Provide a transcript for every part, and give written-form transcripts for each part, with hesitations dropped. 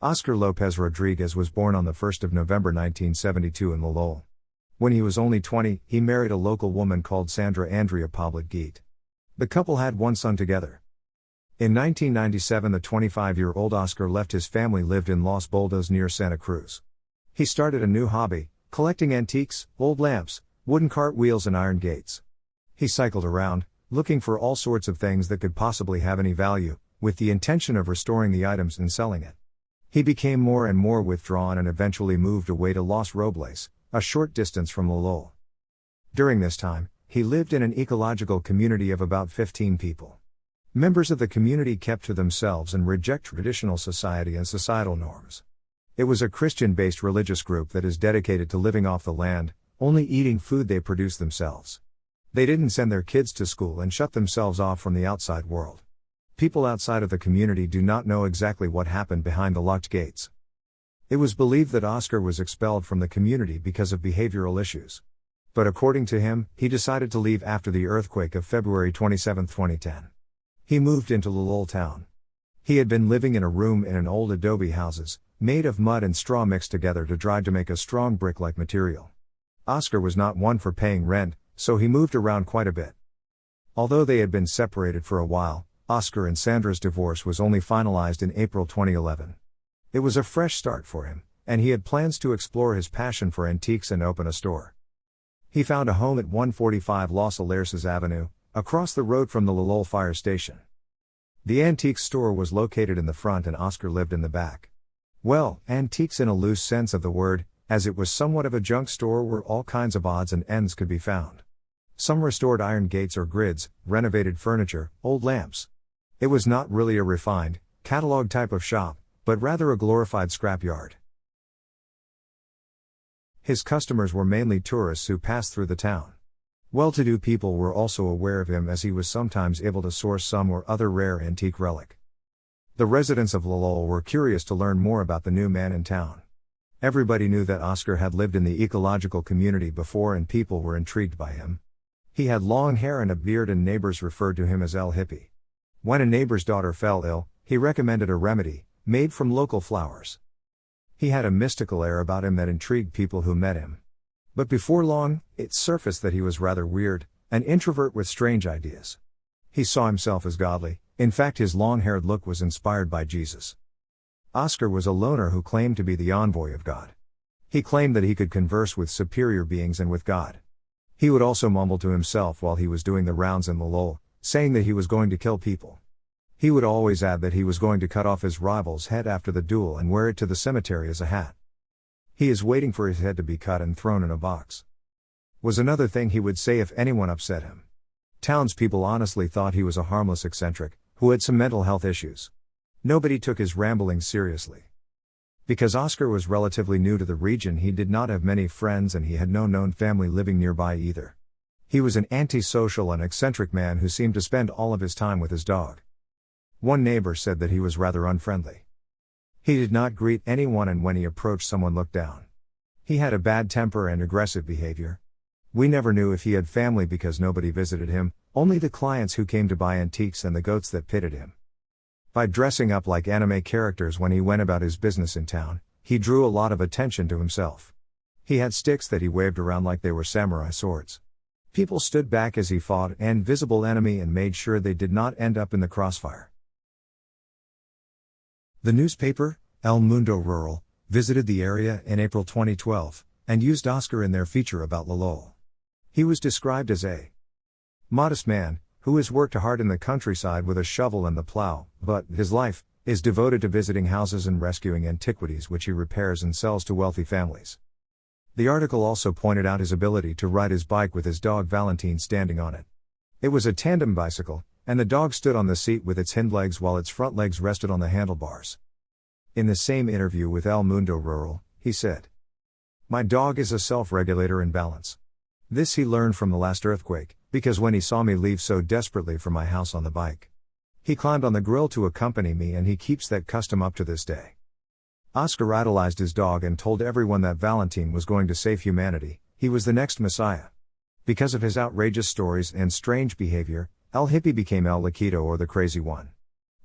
Oscar Lopez Rodriguez was born on the 1st of November 1972 in Lolol. When he was only 20, he married a local woman called Sandra Andrea Poblet-Geet. The couple had one son together. In 1997, the 25-year-old Oscar left his family lived in Los Boldos near Santa Cruz. He started a new hobby, collecting antiques, old lamps, wooden cartwheels and iron gates. He cycled around, looking for all sorts of things that could possibly have any value, with the intention of restoring the items and selling it. He became more and more withdrawn and eventually moved away to Los Robles, a short distance from Lolol. During this time, he lived in an ecological community of about 15 people. Members of the community kept to themselves and reject traditional society and societal norms. It was a Christian-based religious group that is dedicated to living off the land, only eating food they produce themselves. They didn't send their kids to school and shut themselves off from the outside world. People outside of the community do not know exactly what happened behind the locked gates. It was believed that Oscar was expelled from the community because of behavioral issues. But according to him, he decided to leave after the earthquake of February 27, 2010. He moved into Lolol town. He had been living in a room in an old adobe houses, made of mud and straw mixed together to dry to make a strong brick-like material. Oscar was not one for paying rent, so he moved around quite a bit. Although they had been separated for a while, Oscar and Sandra's divorce was only finalized in April 2011. It was a fresh start for him, and he had plans to explore his passion for antiques and open a store. He found a home at 145 Los Alerces Avenue, across the road from the Lolol fire station. The antique store was located in the front and Oscar lived in the back. Well, antiques in a loose sense of the word, as it was somewhat of a junk store where all kinds of odds and ends could be found. Some restored iron gates or grids, renovated furniture, old lamps. It was not really a refined, catalog type of shop, but rather a glorified scrapyard. His customers were mainly tourists who passed through the town. Well-to-do people were also aware of him as he was sometimes able to source some or other rare antique relic. The residents of Lolol were curious to learn more about the new man in town. Everybody knew that Oscar had lived in the ecological community before and people were intrigued by him. He had long hair and a beard and neighbors referred to him as El Hippie. When a neighbor's daughter fell ill, he recommended a remedy, made from local flowers. He had a mystical air about him that intrigued people who met him. But before long, it surfaced that he was rather weird, an introvert with strange ideas. He saw himself as godly, in fact his long-haired look was inspired by Jesus. Oscar was a loner who claimed to be the envoy of God. He claimed that he could converse with superior beings and with God. He would also mumble to himself while he was doing the rounds in Lolol, saying that he was going to kill people. He would always add that he was going to cut off his rival's head after the duel and wear it to the cemetery as a hat. He is waiting for his head to be cut and thrown in a box, was another thing he would say if anyone upset him. Townspeople honestly thought he was a harmless eccentric, who had some mental health issues. Nobody took his ramblings seriously. Because Oscar was relatively new to the region, he did not have many friends and he had no known family living nearby either. He was an antisocial and eccentric man who seemed to spend all of his time with his dog. One neighbor said that he was rather unfriendly. He did not greet anyone and when he approached someone looked down. He had a bad temper and aggressive behavior. We never knew if he had family because nobody visited him, only the clients who came to buy antiques and the goats that pitted him. By dressing up like anime characters when he went about his business in town, he drew a lot of attention to himself. He had sticks that he waved around like they were samurai swords. People stood back as he fought an invisible enemy and made sure they did not end up in the crossfire. The newspaper, El Mundo Rural, visited the area in April 2012, and used Oscar in their feature about Lolol. He was described as a modest man, who has worked hard in the countryside with a shovel and the plow, but his life is devoted to visiting houses and rescuing antiquities which he repairs and sells to wealthy families. The article also pointed out his ability to ride his bike with his dog Valentine standing on it. It was a tandem bicycle, and the dog stood on the seat with its hind legs while its front legs rested on the handlebars. In the same interview with El Mundo Rural, he said, "My dog is a self-regulator in balance. This he learned from the last earthquake, because when he saw me leave so desperately from my house on the bike, he climbed on the grill to accompany me and he keeps that custom up to this day." Oscar idolized his dog and told everyone that Valentine was going to save humanity, he was the next messiah. Because of his outrageous stories and strange behavior, El Hippie became El Loquito or the Crazy One.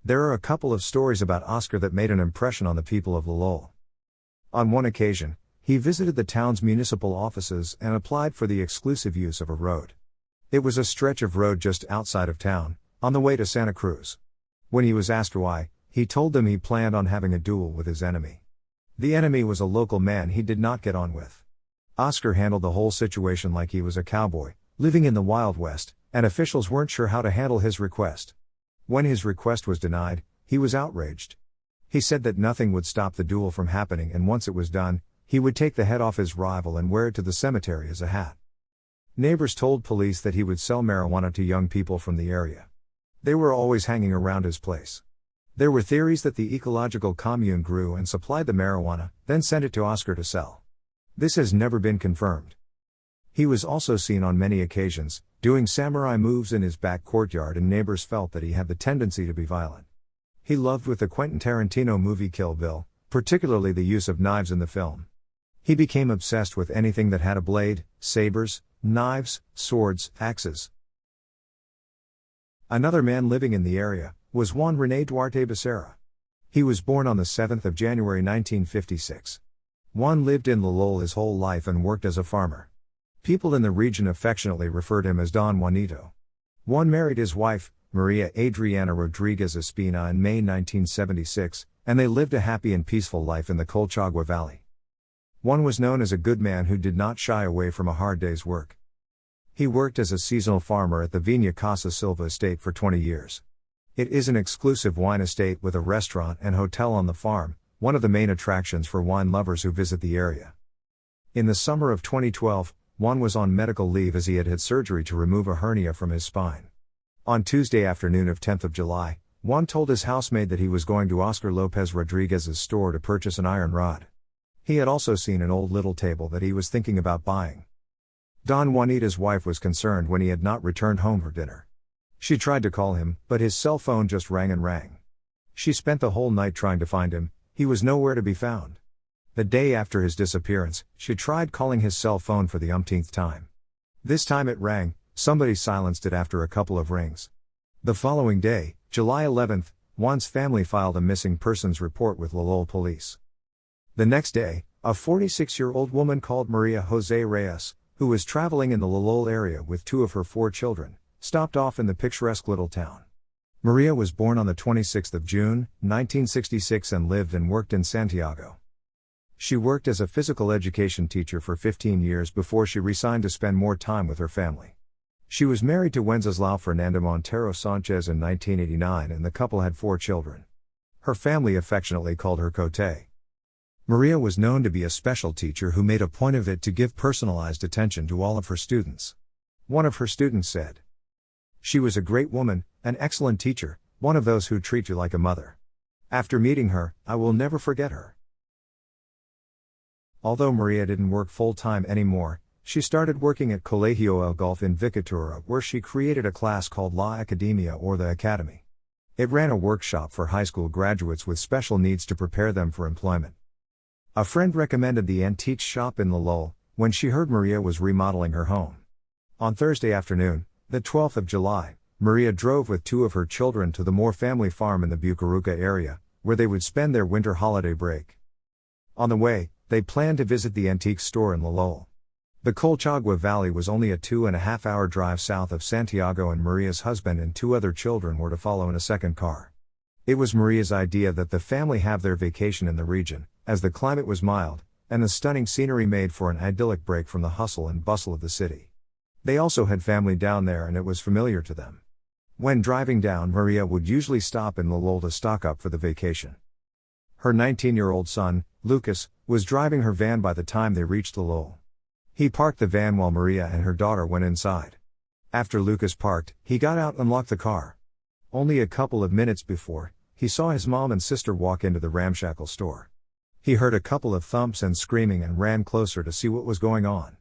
There are a couple of stories about Oscar that made an impression on the people of Lolol. On one occasion, he visited the town's municipal offices and applied for the exclusive use of a road. It was a stretch of road just outside of town, on the way to Santa Cruz. When he was asked why, he told them he planned on having a duel with his enemy. The enemy was a local man he did not get on with. Oscar handled the whole situation like he was a cowboy, living in the Wild West, and officials weren't sure how to handle his request. When his request was denied, he was outraged. He said that nothing would stop the duel from happening, and once it was done, he would take the head off his rival and wear it to the cemetery as a hat. Neighbors told police that he would sell marijuana to young people from the area. They were always hanging around his place. There were theories that the ecological commune grew and supplied the marijuana, then sent it to Oscar to sell. This has never been confirmed. He was also seen on many occasions, doing samurai moves in his back courtyard, and neighbors felt that he had the tendency to be violent. He loved with the Quentin Tarantino movie Kill Bill, particularly the use of knives in the film. He became obsessed with anything that had a blade, sabers, knives, swords, axes. Another man living in the area was Juan René Duarte Becerra. He was born on the 7th of January 1956. Juan lived in Lolol his whole life and worked as a farmer. People in the region affectionately referred him as Don Juanito. Juan married his wife, Maria Adriana Rodriguez Espina, in May 1976, and they lived a happy and peaceful life in the Colchagua Valley. Juan was known as a good man who did not shy away from a hard day's work. He worked as a seasonal farmer at the Viña Casa Silva estate for 20 years. It is an exclusive wine estate with a restaurant and hotel on the farm, one of the main attractions for wine lovers who visit the area. In the summer of 2012, Juan was on medical leave as he had had surgery to remove a hernia from his spine. On Tuesday afternoon of 10th of July, Juan told his housemaid that he was going to Oscar Lopez Rodriguez's store to purchase an iron rod. He had also seen an old little table that he was thinking about buying. Don Juanito's wife was concerned when he had not returned home for dinner. She tried to call him, but his cell phone just rang and rang. She spent the whole night trying to find him. He was nowhere to be found. The day after his disappearance, she tried calling his cell phone for the umpteenth time. This time it rang, somebody silenced it after a couple of rings. The following day, July 11th, Juan's family filed a missing persons report with Lolol police. The next day, a 46-year-old woman called Maria Jose Reyes, who was traveling in the Lolol area with 2 of her 4 children, stopped off in the picturesque little town. Maria was born on the 26th of June, 1966, and lived and worked in Santiago. She worked as a physical education teacher for 15 years before she resigned to spend more time with her family. She was married to Wenceslao Fernando Montero Sanchez in 1989, and the couple had 4 children. Her family affectionately called her Cote. Maria was known to be a special teacher who made a point of it to give personalized attention to all of her students. One of her students said, "She was a great woman, an excellent teacher, one of those who treat you like a mother. After meeting her, I will never forget her." Although Maria didn't work full-time anymore, she started working at Colegio El Golf in Vicatura, where she created a class called La Academia, or the Academy. It ran a workshop for high school graduates with special needs to prepare them for employment. A friend recommended the antique shop in Lolol when she heard Maria was remodeling her home. On Thursday afternoon, the 12th of July, Maria drove with 2 of her children to the Moore family farm in the Bucaruca area, where they would spend their winter holiday break. On the way, they planned to visit the antique store in Lolol. The Colchagua Valley was only a 2.5-hour drive south of Santiago, and Maria's husband and 2 other children were to follow in a second car. It was Maria's idea that the family have their vacation in the region, as the climate was mild, and the stunning scenery made for an idyllic break from the hustle and bustle of the city. They also had family down there, and it was familiar to them. When driving down, Maria would usually stop in Lolol to stock up for the vacation. Her 19-year-old son, Lucas, was driving her van by the time they reached Lolol. He parked the van while Maria and her daughter went inside. After Lucas parked, he got out and locked the car. Only a couple of minutes before, he saw his mom and sister walk into the ramshackle store. He heard a couple of thumps and screaming and ran closer to see what was going on.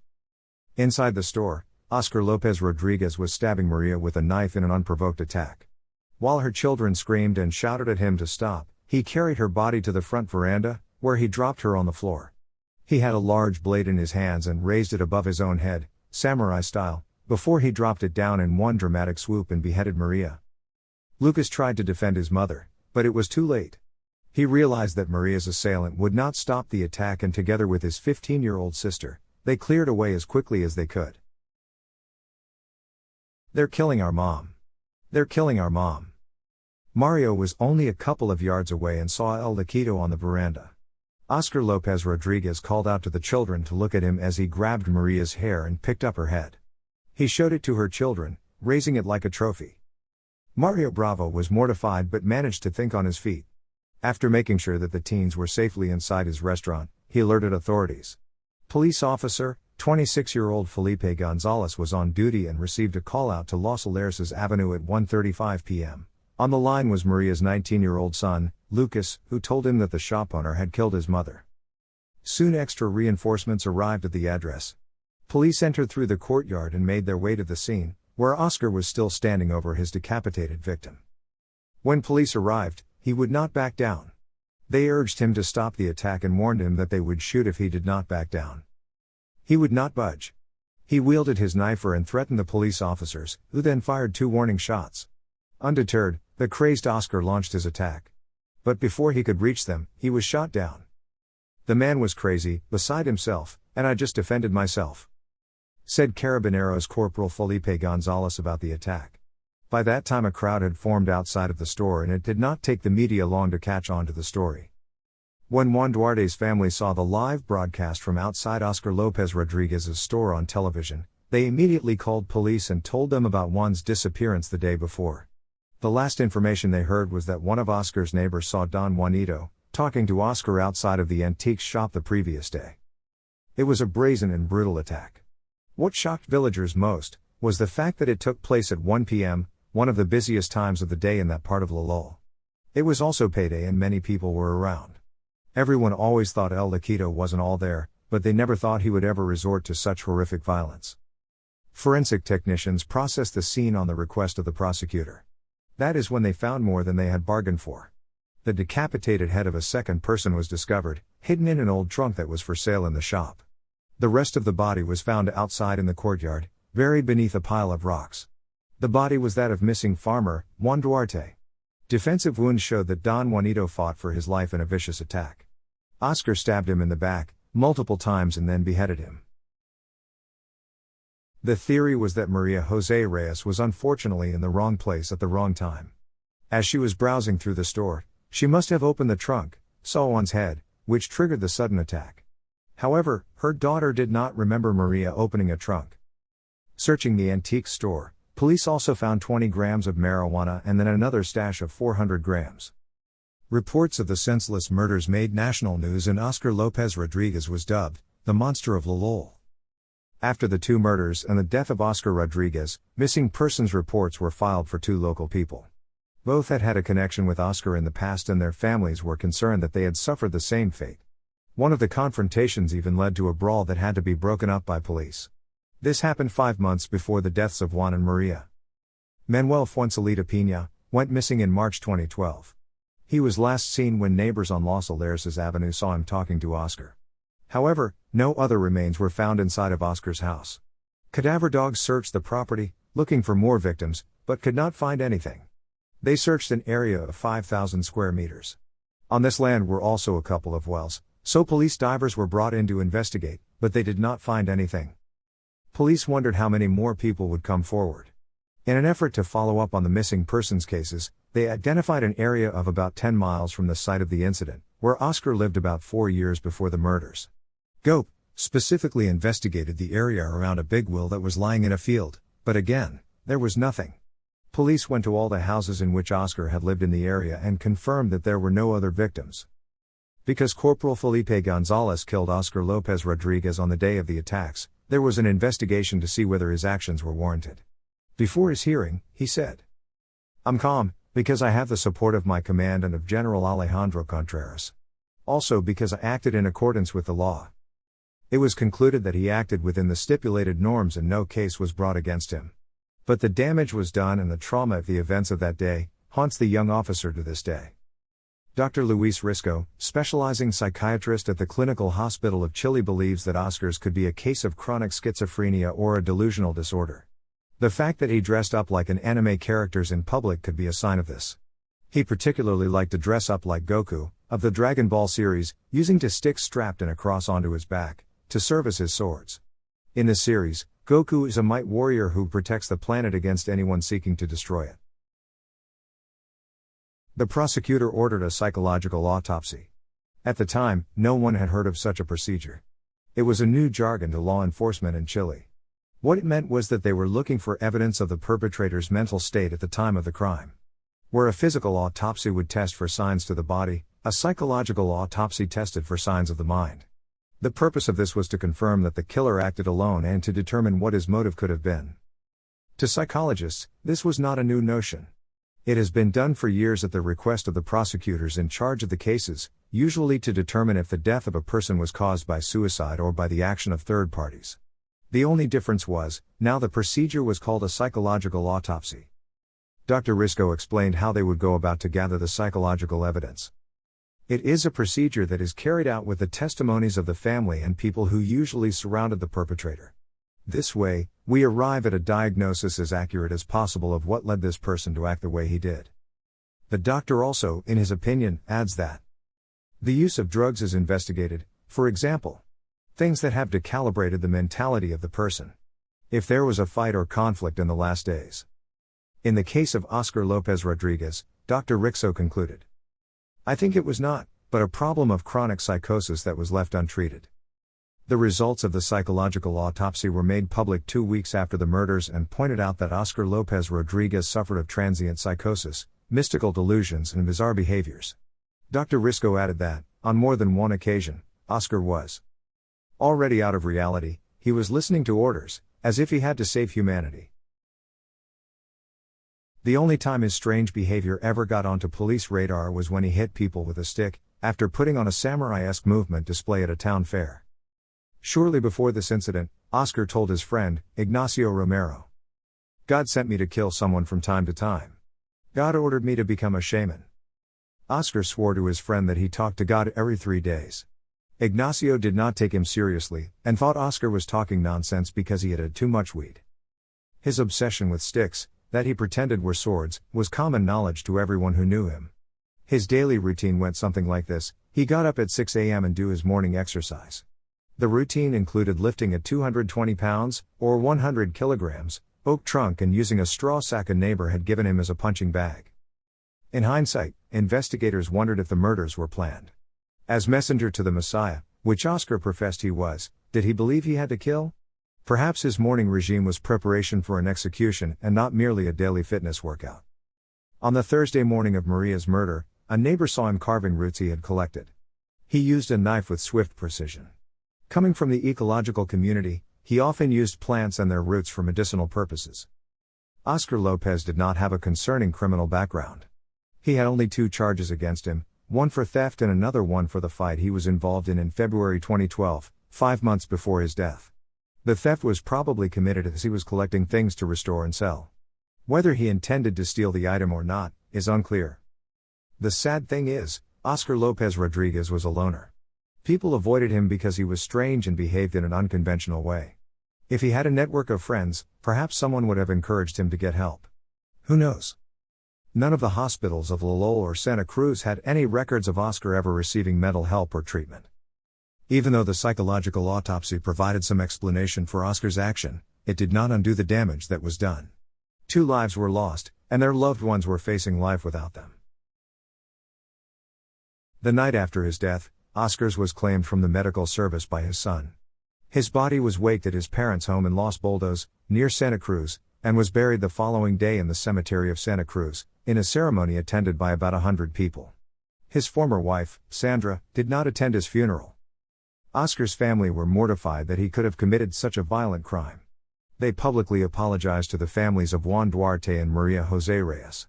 Inside the store, Oscar Lopez Rodriguez was stabbing Maria with a knife in an unprovoked attack. While her children screamed and shouted at him to stop, he carried her body to the front veranda, where he dropped her on the floor. He had a large blade in his hands and raised it above his own head, samurai style, before he dropped it down in one dramatic swoop and beheaded Maria. Lucas tried to defend his mother, but it was too late. He realized that Maria's assailant would not stop the attack, and together with his 15-year-old sister, they cleared away as quickly as they could. They're killing our mom. They're killing our mom. Mario was only a couple of yards away and saw El Loquito on the veranda. Oscar Lopez Rodriguez called out to the children to look at him as he grabbed Maria's hair and picked up her head. He showed it to her children, raising it like a trophy. Mario Bravo was mortified but managed to think on his feet. After making sure that the teens were safely inside his restaurant, he alerted authorities. Police officer, 26-year-old Felipe Gonzalez was on duty and received a call out to Los Alerces Avenue at 1:35 p.m. On the line was Maria's 19-year-old son, Lucas, who told him that the shop owner had killed his mother. Soon extra reinforcements arrived at the address. Police entered through the courtyard and made their way to the scene, where Oscar was still standing over his decapitated victim. When police arrived, he would not back down. They urged him to stop the attack and warned him that they would shoot if he did not back down. He would not budge. He wielded his knife and threatened the police officers, who then fired 2 warning shots. Undeterred, the crazed Oscar launched his attack. But before he could reach them, he was shot down. The man was crazy, beside himself, and I just defended myself, said Carabineros Corporal Felipe Gonzalez about the attack. By that time a crowd had formed outside of the store, and it did not take the media long to catch on to the story. When Juan Duarte's family saw the live broadcast from outside Oscar Lopez Rodriguez's store on television, they immediately called police and told them about Juan's disappearance the day before. The last information they heard was that one of Oscar's neighbors saw Don Juanito talking to Oscar outside of the antiques shop the previous day. It was a brazen and brutal attack. What shocked villagers most was the fact that it took place at 1 p.m., one of the busiest times of the day in that part of Lolol. It was also payday and many people were around. Everyone always thought El Loquito wasn't all there, but they never thought he would ever resort to such horrific violence. Forensic technicians processed the scene on the request of the prosecutor. That is when they found more than they had bargained for. The decapitated head of a second person was discovered, hidden in an old trunk that was for sale in the shop. The rest of the body was found outside in the courtyard, buried beneath a pile of rocks. The body was that of missing farmer, Juan Duarte. Defensive wounds showed that Don Juanito fought for his life in a vicious attack. Oscar stabbed him in the back, multiple times, and then beheaded him. The theory was that Maria José Reyes was unfortunately in the wrong place at the wrong time. As she was browsing through the store, she must have opened the trunk, saw Juan's head, which triggered the sudden attack. However, her daughter did not remember Maria opening a trunk. Searching the antique store, police also found 20 grams of marijuana and then another stash of 400 grams. Reports of the senseless murders made national news, and Oscar Lopez Rodriguez was dubbed the Monster of Lolol. After the 2 murders and the death of Oscar Rodriguez, missing persons reports were filed for 2 local people. Both had had a connection with Oscar in the past, and their families were concerned that they had suffered the same fate. One of the confrontations even led to a brawl that had to be broken up by police. This happened 5 months before the deaths of Juan and Maria. Manuel Fuenzalida Piña went missing in March 2012. He was last seen when neighbors on Los Alerces Avenue saw him talking to Oscar. However, no other remains were found inside of Oscar's house. Cadaver dogs searched the property, looking for more victims, but could not find anything. They searched an area of 5,000 square meters. On this land were also a couple of wells, so police divers were brought in to investigate, but they did not find anything. Police wondered how many more people would come forward. In an effort to follow up on the missing persons cases, they identified an area of about 10 miles from the site of the incident, where Oscar lived about 4 years before the murders. GOP specifically investigated the area around a big well that was lying in a field, but again, there was nothing. Police went to all the houses in which Oscar had lived in the area and confirmed that there were no other victims. Because Corporal Felipe Gonzalez killed Oscar Lopez Rodriguez on the day of the attacks, there was an investigation to see whether his actions were warranted. Before his hearing, he said, "I'm calm, because I have the support of my command and of General Alejandro Contreras. Also because I acted in accordance with the law." It was concluded that he acted within the stipulated norms and no case was brought against him. But the damage was done, and the trauma of the events of that day haunts the young officer to this day. Dr. Luis Risco, specializing psychiatrist at the Clinical Hospital of Chile, believes that Oscar's could be a case of chronic schizophrenia or a delusional disorder. The fact that he dressed up like an anime characters in public could be a sign of this. He particularly liked to dress up like Goku, of the Dragon Ball series, using two sticks strapped in a cross onto his back, to serve as his swords. In the series, Goku is a might warrior who protects the planet against anyone seeking to destroy it. The prosecutor ordered a psychological autopsy. At the time, no one had heard of such a procedure. It was a new jargon to law enforcement in Chile. What it meant was that they were looking for evidence of the perpetrator's mental state at the time of the crime. Where a physical autopsy would test for signs to the body, a psychological autopsy tested for signs of the mind. The purpose of this was to confirm that the killer acted alone and to determine what his motive could have been. To psychologists, this was not a new notion. It has been done for years at the request of the prosecutors in charge of the cases, usually to determine if the death of a person was caused by suicide or by the action of third parties. The only difference was, now the procedure was called a psychological autopsy. Dr. Risco explained how they would go about to gather the psychological evidence. It is a procedure that is carried out with the testimonies of the family and people who usually surrounded the perpetrator. This way, we arrive at a diagnosis as accurate as possible of what led this person to act the way he did. The doctor also, in his opinion, adds that the use of drugs is investigated, for example, things that have decalibrated the mentality of the person. If there was a fight or conflict in the last days. In the case of Oscar Lopez Rodriguez, Dr. Rixo concluded, "I think it was not, but a problem of chronic psychosis that was left untreated." The results of the psychological autopsy were made public 2 weeks after the murders and pointed out that Oscar Lopez Rodriguez suffered of transient psychosis, mystical delusions and bizarre behaviors. Dr. Risco added that, on more than one occasion, Oscar was already out of reality, he was listening to orders, as if he had to save humanity. The only time his strange behavior ever got onto police radar was when he hit people with a stick, after putting on a samurai-esque movement display at a town fair. Shortly before this incident, Oscar told his friend, Ignacio Romero, "God sent me to kill someone from time to time. God ordered me to become a shaman." Oscar swore to his friend that he talked to God every 3 days. Ignacio did not take him seriously, and thought Oscar was talking nonsense because he had had too much weed. His obsession with sticks, that he pretended were swords, was common knowledge to everyone who knew him. His daily routine went something like this: he got up at 6 a.m. and do his morning exercise. The routine included lifting a 220 pounds, or 100 kilograms, oak trunk and using a straw sack a neighbor had given him as a punching bag. In hindsight, investigators wondered if the murders were planned. As messenger to the Messiah, which Oscar professed he was, did he believe he had to kill? Perhaps his morning regime was preparation for an execution and not merely a daily fitness workout. On the Thursday morning of Maria's murder, a neighbor saw him carving roots he had collected. He used a knife with swift precision. Coming from the ecological community, he often used plants and their roots for medicinal purposes. Oscar Lopez did not have a concerning criminal background. He had only 2 charges against him, one for theft and another one for the fight he was involved in February 2012, 5 months before his death. The theft was probably committed as he was collecting things to restore and sell. Whether he intended to steal the item or not, is unclear. The sad thing is, Oscar Lopez Rodriguez was a loner. People avoided him because he was strange and behaved in an unconventional way. If he had a network of friends, perhaps someone would have encouraged him to get help. Who knows? None of the hospitals of Lolol or Santa Cruz had any records of Oscar ever receiving mental help or treatment. Even though the psychological autopsy provided some explanation for Oscar's action, it did not undo the damage that was done. 2 lives were lost, and their loved ones were facing life without them. The night after his death, Oscar's was claimed from the medical service by his son. His body was waked at his parents' home in Los Boldos, near Santa Cruz, and was buried the following day in the cemetery of Santa Cruz, in a ceremony attended by about 100 people. His former wife, Sandra, did not attend his funeral. Oscar's family were mortified that he could have committed such a violent crime. They publicly apologized to the families of Juan Duarte and Maria Jose Reyes.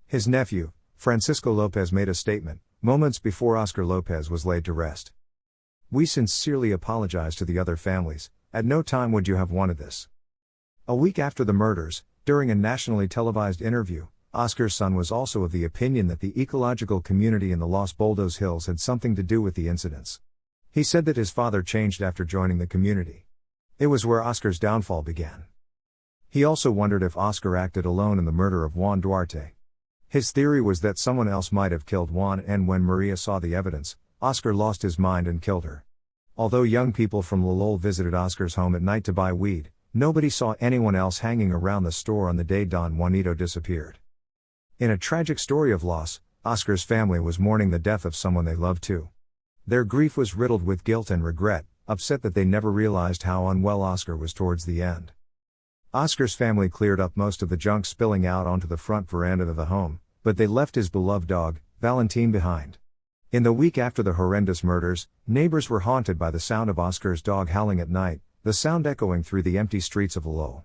His nephew, Francisco Lopez, made a statement moments before Oscar Lopez was laid to rest. "We sincerely apologize to the other families, at no time would you have wanted this." A week after the murders, during a nationally televised interview, Oscar's son was also of the opinion that the ecological community in the Los Boldos Hills had something to do with the incidents. He said that his father changed after joining the community. It was where Oscar's downfall began. He also wondered if Oscar acted alone in the murder of Juan Duarte. His theory was that someone else might have killed Juan, and when Maria saw the evidence, Oscar lost his mind and killed her. Although young people from Lolol visited Oscar's home at night to buy weed, nobody saw anyone else hanging around the store on the day Don Juanito disappeared. In a tragic story of loss, Oscar's family was mourning the death of someone they loved too. Their grief was riddled with guilt and regret, upset that they never realized how unwell Oscar was towards the end. Oscar's family cleared up most of the junk spilling out onto the front veranda of the home, but they left his beloved dog, Valentine, behind. In the week after the horrendous murders, neighbors were haunted by the sound of Oscar's dog howling at night, the sound echoing through the empty streets of Lolol.